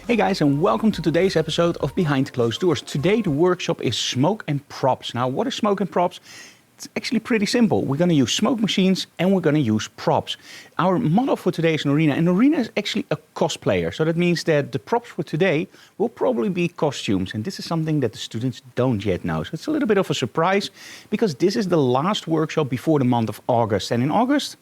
Hey guys, and welcome to today's episode of Behind Closed Doors. Today the workshop is smoke and props. Now what is smoke and props? It's actually pretty simple. We're going to use smoke machines and we're going to use props. Our model for today is Norene, and Norene is actually a cosplayer. So that means that the props for today will probably be costumes, and this is something that the students don't yet know. So it's a little bit of a surprise because this is the last workshop before the month of August, and in August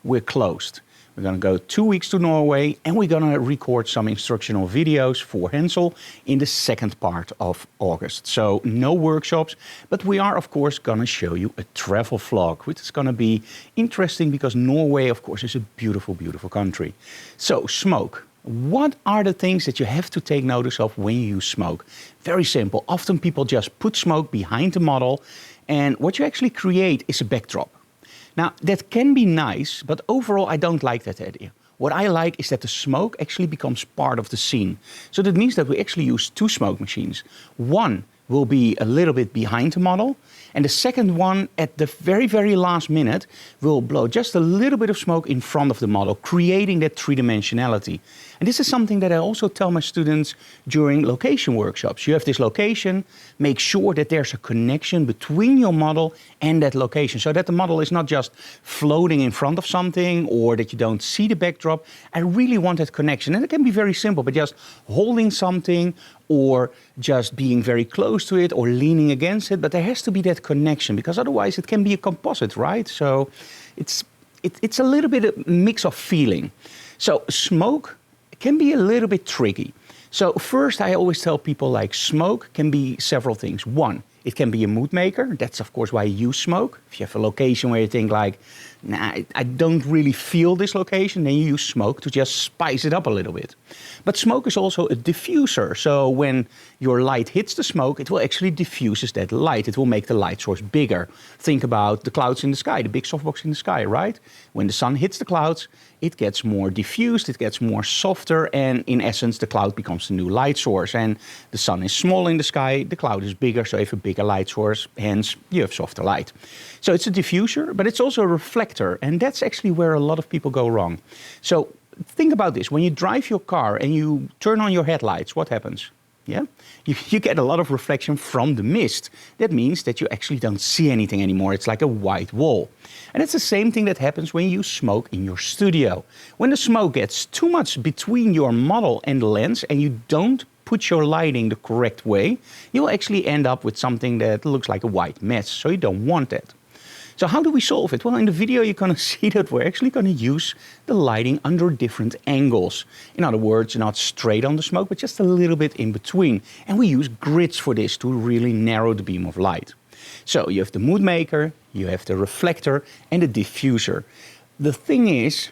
we're closed. We're going to go 2 weeks to Norway and we're going to record some instructional videos for Hensel in the second part of August. So no workshops, but we are of course going to show you a travel vlog, which is going to be interesting because Norway of course is a beautiful, beautiful country. So smoke. What are the things that you have to take notice of when you use smoke? Very simple. Often people just put smoke behind the model, and what you actually create is a backdrop. Now, that can be nice, but overall I don't like that idea. What I like is that the smoke actually becomes part of the scene. So that means that we actually use two smoke machines. One will be a little bit behind the model, and the second one at the very, very last minute will blow just a little bit of smoke in front of the model, creating that three-dimensionality. And this is something that I also tell my students during location workshops. You have this location, make sure that there's a connection between your model and that location, so that the model is not just floating in front of something or that you don't see the backdrop. I really want that connection, and it can be very simple, but just holding something or just being very close to it or leaning against it, but there has to be that connection because otherwise it can be a composite, right? So it's a little bit a mix of feeling. So smoke can be a little bit tricky. So first I always tell people like smoke can be several things. One, it can be a mood maker. That's of course why you use smoke. If you have a location where you think like, nah, I don't really feel this location, then you use smoke to just spice it up a little bit. But smoke is also a diffuser. So when your light hits the smoke, it will actually diffuses that light. It will make the light source bigger. Think about the clouds in the sky, the big softbox in the sky, right? When the sun hits the clouds, it gets more diffused, it gets more softer, and in essence, the cloud becomes the new light source. And the sun is small in the sky, the cloud is bigger, so you have a bigger light source, hence you have softer light. So it's a diffuser, but it's also a reflector, and that's actually where a lot of people go wrong. So think about this. When you drive your car and you turn on your headlights, what happens? Yeah, you get a lot of reflection from the mist. That means that you actually don't see anything anymore. It's like a white wall. And it's the same thing that happens when you use smoke in your studio. When the smoke gets too much between your model and the lens and you don't put your lighting the correct way, you'll actually end up with something that looks like a white mess. So you don't want that. So how do we solve it? Well, in the video you're going to see that we're actually going to use the lighting under different angles. In other words, not straight on the smoke, but just a little bit in between. And we use grids for this to really narrow the beam of light. So you have the mood maker, you have the reflector and the diffuser. The thing is,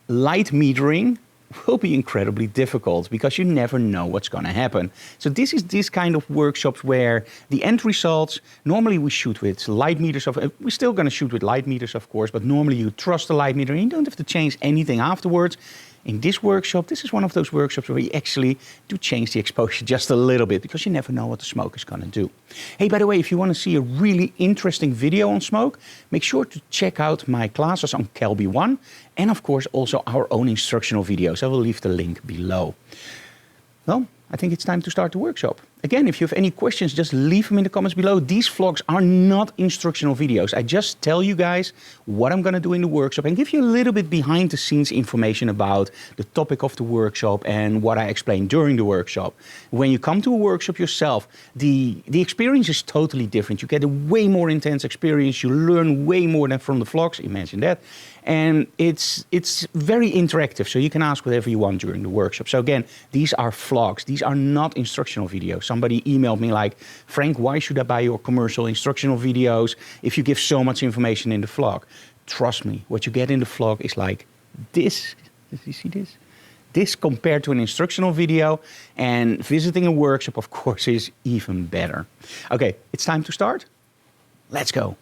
light metering will be incredibly difficult because you never know what's going to happen. So this is this kind of workshops where the end results, normally we shoot with light meters. We're still going to shoot with light meters, of course, but normally you trust the light meter and you don't have to change anything afterwards. In this workshop, this is one of those workshops where you actually do change the exposure just a little bit because you never know what the smoke is going to do. Hey, by the way, if you want to see a really interesting video on smoke, make sure to check out my classes on Kelby 1 and of course also our own instructional videos. I will leave the link below. Well, I think it's time to start the workshop. Again, if you have any questions, just leave them in the comments below. These vlogs are not instructional videos. I just tell you guys what I'm going to do in the workshop and give you a little bit behind the scenes information about the topic of the workshop and what I explain during the workshop. When you come to a workshop yourself, the experience is totally different. You get a way more intense experience. You learn way more than from the vlogs. Imagine that. And it's very interactive, so you can ask whatever you want during the workshop. So again, these are vlogs. These are not instructional videos. somebody emailed me like, Frank, why should I buy your commercial instructional videos if you give so much information in the vlog? Trust me, what you get in the vlog is like this. Did you see this? This compared to an instructional video, and visiting a workshop, of course, is even better. Okay, it's time to start. Let's go.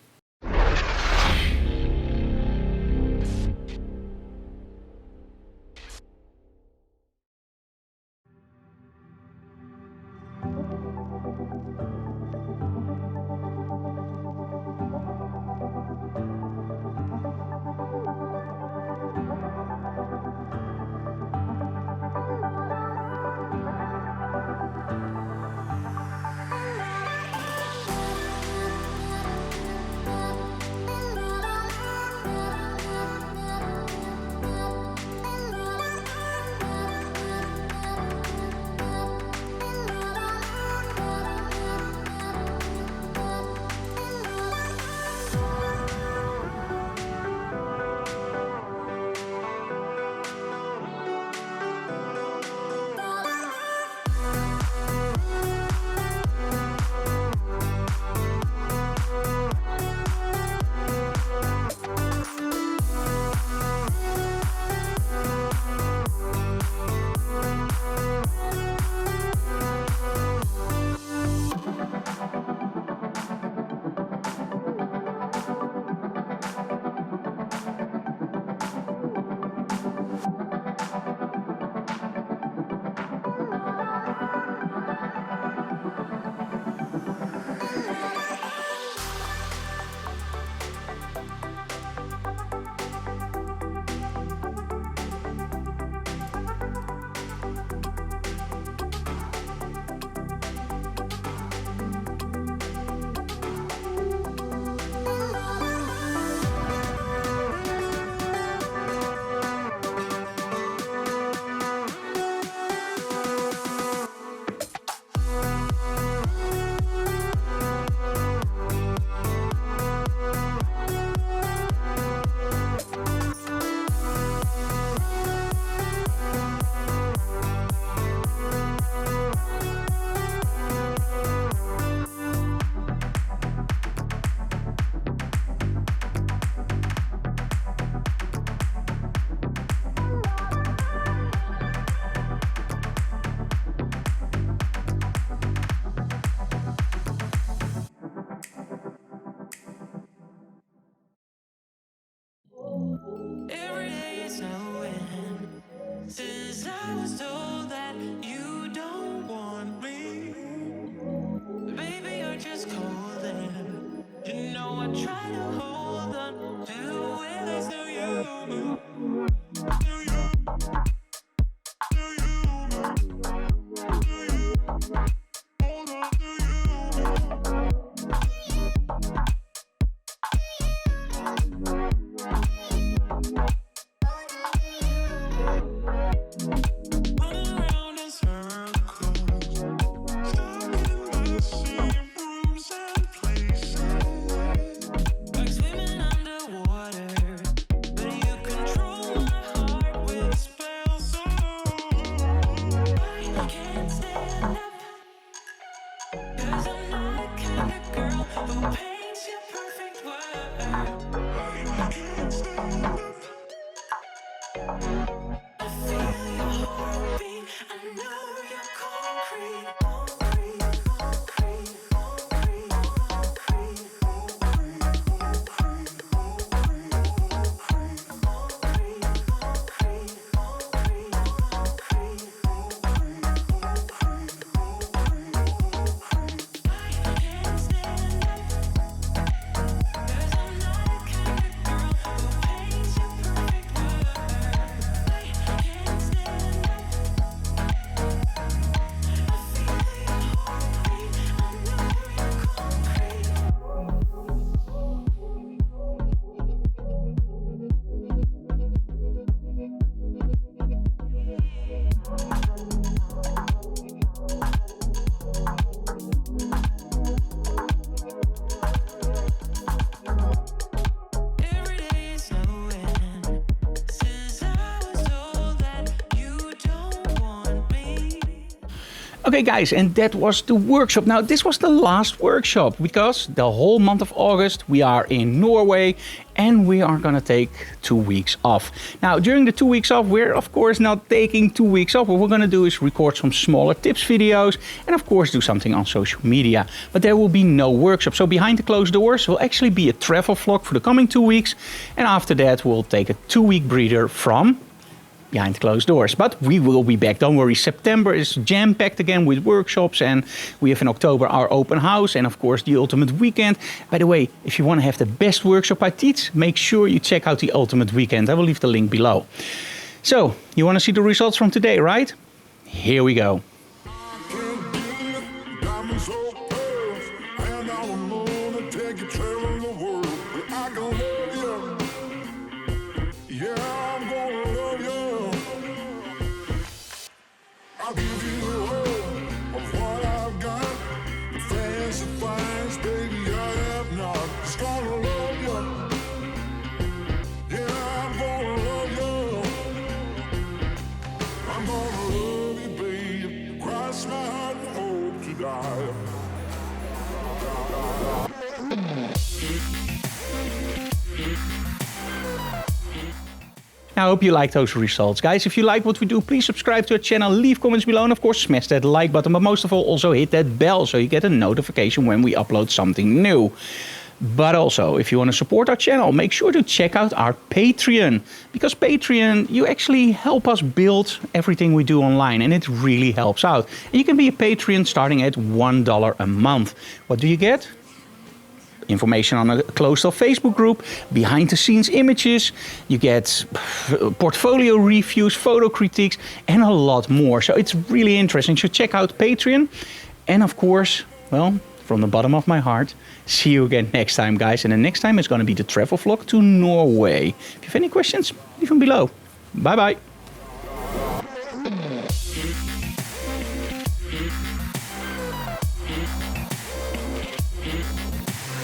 Okay guys, and that was the workshop. Now this was the last workshop because the whole month of August we are in Norway and we are gonna take 2 weeks off. Now during the 2 weeks off, we're of course not taking 2 weeks off. What we're gonna do is record some smaller tips videos and of course do something on social media. But there will be no workshop. So behind the closed doors will actually be a travel vlog for the coming 2 weeks. And after that we'll take a 2-week breather from behind closed doors. But we will be back, don't worry. September is jam-packed again with workshops, and we have in October our open house and of course the ultimate weekend. By the way, if you want to have the best workshop I teach, make sure you check out the ultimate weekend. I will leave the link below. So you want to see the results from today, right? Here we go. I hope you like those results. Guys, if you like what we do, please subscribe to our channel, leave comments below, and of course smash that like button, but most of all also hit that bell so you get a notification when we upload something new. But also, if you want to support our channel, make sure to check out our Patreon. Because Patreon, you actually help us build everything we do online, and it really helps out. And you can be a Patreon starting at $1 a month. What do you get? Information on a closed-off Facebook group, behind-the-scenes images, you get portfolio reviews, photo critiques, and a lot more. So it's really interesting. So check out Patreon. And of course, well, from the bottom of my heart, see you again next time, guys. And the next time is going to be the travel vlog to Norway. If you have any questions, leave them below. Bye-bye.